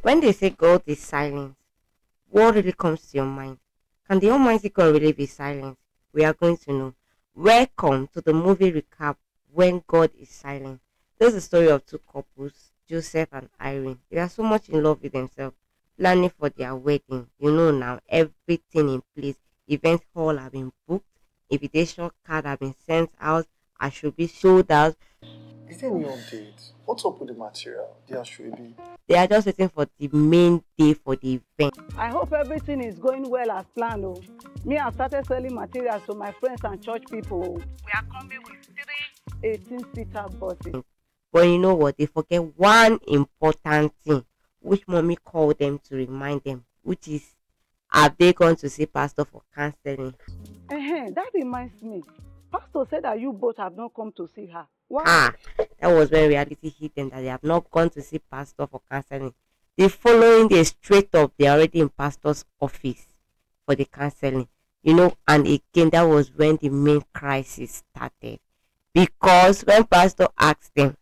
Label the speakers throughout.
Speaker 1: When they say God is silent, what really comes to your mind? Can the Almighty God really be silent? We are going to know. Welcome to the movie recap When God is Silent. This is the story of two couples, Joseph and Irene. They are so much in love with themselves, planning for their wedding. You know now, everything in place. Event hall have been booked, invitation card have been sent out, I should be sold out.
Speaker 2: Is there any update? What's up with the material? There should be.
Speaker 1: They are just waiting for the main day for the event.
Speaker 3: I hope everything is going well as planned. Oh. Me, I started selling materials to my friends and church people. Oh. We are coming with 3 18-seater buses.
Speaker 1: But you know what? They forget one important thing, which mommy called them to remind them, which is, have they gone to see pastor for counseling?
Speaker 3: That reminds me. Pastor said that you both have not come to see her. Why?
Speaker 1: That was when reality hit them that they have not gone to see pastor for counseling. The following day, straight up, they're already in pastor's office for the counseling. And again, that was when the main crisis started. Because when pastor asked them,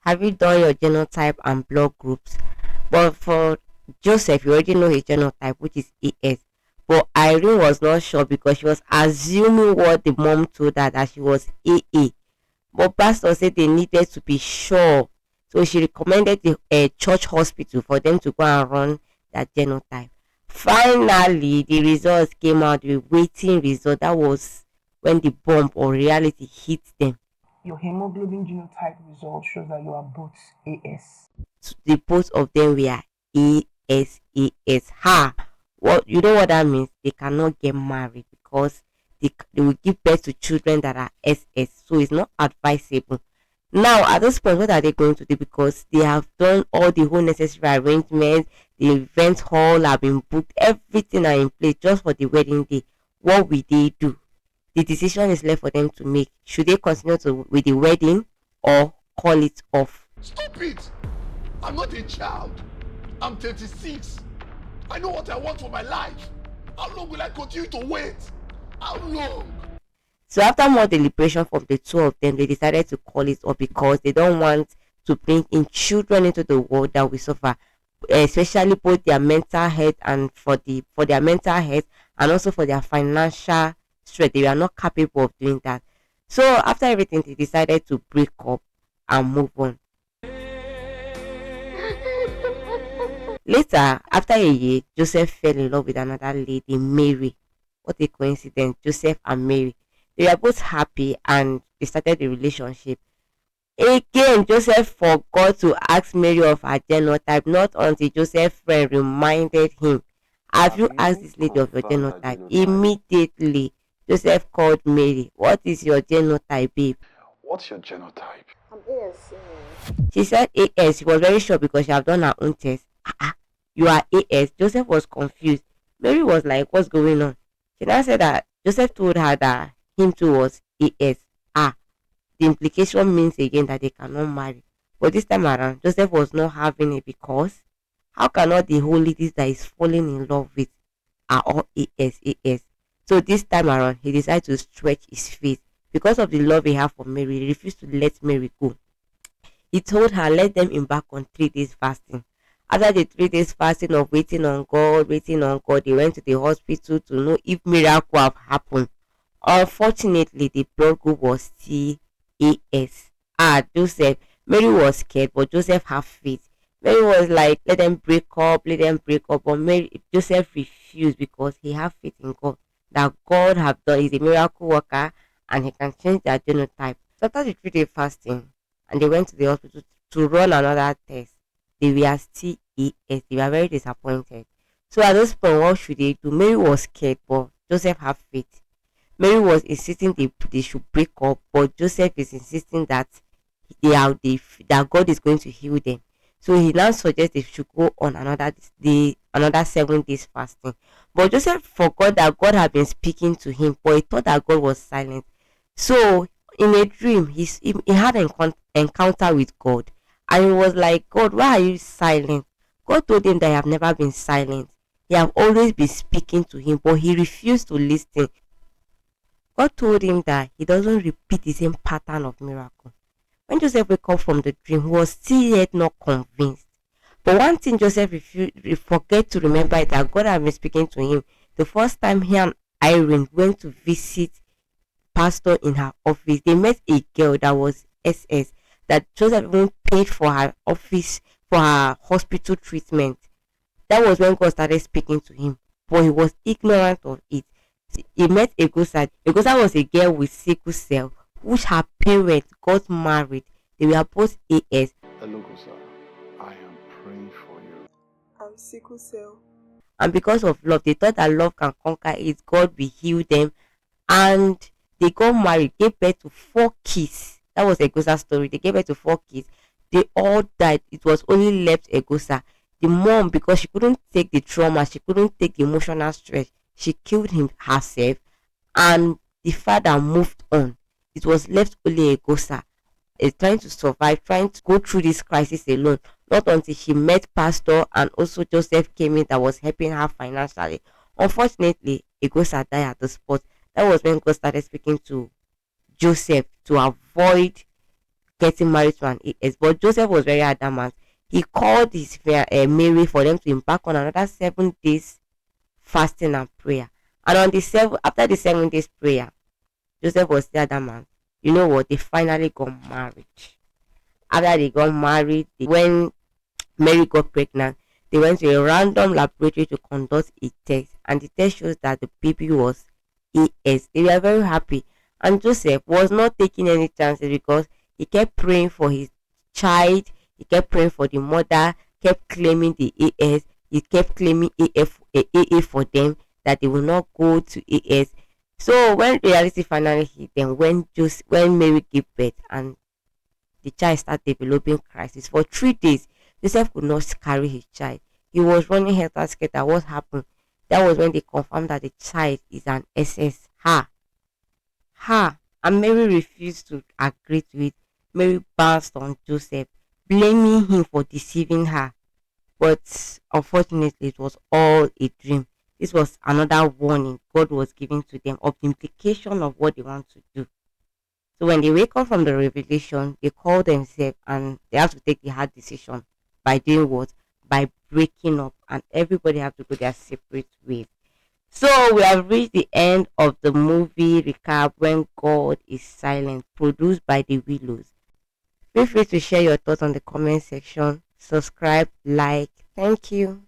Speaker 1: have you done your genotype and blood groups? But for Joseph, you already know his genotype, which is AS. But Irene was not sure because she was assuming what the mom told her, that she was AA. But pastor said they needed to be sure. So she recommended the church hospital for them to go and run that genotype. Finally, the results came out, the waiting result. That was when the bomb or reality hit them.
Speaker 4: Your hemoglobin genotype result shows that you are both AS.
Speaker 1: So the both of them were AS. What you know what that means? They cannot get married because they will give birth to children that are SS. So it's not advisable. Now at this point, what are they going to do? Because they have done all the whole necessary arrangements, the event hall have been booked, everything are in place just for the wedding day. What will they do? The decision is left for them to make. Should they continue with the wedding or call it off?
Speaker 5: Stop it! I'm not a child. I'm 36. I know what I want for my life. How long will I continue to wait? How long?
Speaker 1: So after more deliberation from the two of them, they decided to call it off because they don't want to bring in children into the world that will suffer, especially both their mental health and for their mental health and also for their financial strength. They are not capable of doing that. So after everything, they decided to break up and move on. Later, after a year, Joseph fell in love with another lady, Mary. What a coincidence, Joseph and Mary. They were both happy and they started the relationship. Again, Joseph forgot to ask Mary of her genotype, not until Joseph's friend reminded him. Have you asked this lady of your genotype? Immediately, Joseph called Mary. What is your genotype, babe?
Speaker 2: What's your genotype?
Speaker 6: I'm AS.
Speaker 1: She said AS. She was very sure because she had done her own test. You are AS. Joseph was confused. Mary was like, what's going on? She now said that Joseph told her that him too was AS. The implication means again that they cannot marry. But this time around, Joseph was not having it because how can all the whole ladies that he's falling in love with are all AS? So this time around, he decided to stretch his faith. Because of the love he had for Mary, he refused to let Mary go. He told her, let them embark on 3 days fasting. After the 3 days fasting of waiting on God, they went to the hospital to know if miracle have happened. Unfortunately, the blood group was still AS. Joseph. Mary was scared, but Joseph had faith. Mary was like, let them break up. But Joseph refused because he had faith in God. That God have done, is a miracle worker and he can change their genotype. So after the 3 day fasting, and they went to the hospital to run another test, they were still AS. They were very disappointed. So at this point, what should they do? Mary was scared, but Joseph had faith. Mary was insisting they should break up, but Joseph is insisting that that God is going to heal them. So he now suggests they should go on another 7 days fasting. But Joseph forgot that God had been speaking to him, but he thought that God was silent. So in a dream, he had an encounter with God, and he was like, God, why are you silent? God told him that he have never been silent. He have always been speaking to him, but he refused to listen. God told him that he doesn't repeat the same pattern of miracle. When Joseph woke up from the dream, he was still yet not convinced. But one thing Joseph forget to remember is that God had been speaking to him. The first time he and Irene went to visit pastor in her office, they met a girl that was SS, that Joseph even paid for her office, for her hospital treatment. That was when God started speaking to him, but he was ignorant of it. He met Egosa. Egosa was a girl with sickle cell, which her parents got married. They were both AS.
Speaker 5: Hello, sir. I am praying for you.
Speaker 6: I'm sickle cell.
Speaker 1: And because of love, they thought that love can conquer it. God will heal them. And they got married, gave birth to 4 kids. That was Egosa's story. They gave birth to 4 kids. They all died. It was only left Egosa. The mom, because she couldn't take the trauma, she couldn't take the emotional stress, she killed him herself. And the father moved on. It was left only Egosa, trying to survive, trying to go through this crisis alone. Not until she met Pastor and also Joseph came in that was helping her financially. Unfortunately, Egosa died at the spot. That was when God started speaking to Joseph to avoid getting married to an AS. But Joseph was very adamant. He called his Mary for them to embark on another 7 days fasting and prayer. And on after the 7 days prayer, Joseph was still adamant. You know what? They finally got married. After they got married, when Mary got pregnant, they went to a random laboratory to conduct a test, and the test shows that the baby was AS. They were very happy, and Joseph was not taking any chances because he kept praying for his child. He kept praying for the mother, kept claiming the AS. He kept claiming AA for them, that they will not go to AS. So when reality finally hit them, when Mary gave birth and the child started developing crisis for 3 days, Joseph could not carry his child. He was running helter skelter. What happened? That was when they confirmed that the child is an SS. And Mary refused to agree to it. Mary bounced on Joseph, blaming him for deceiving her. But unfortunately, it was all a dream. This was another warning God was giving to them of the implication of what they want to do. So when they wake up from the revelation, they call themselves and they have to take the hard decision by doing what? By breaking up, and everybody have to go their separate ways. So we have reached the end of the movie recap, When God is Silent, produced by The Willows. Feel free to share your thoughts on the comment section. Subscribe, like. Thank you.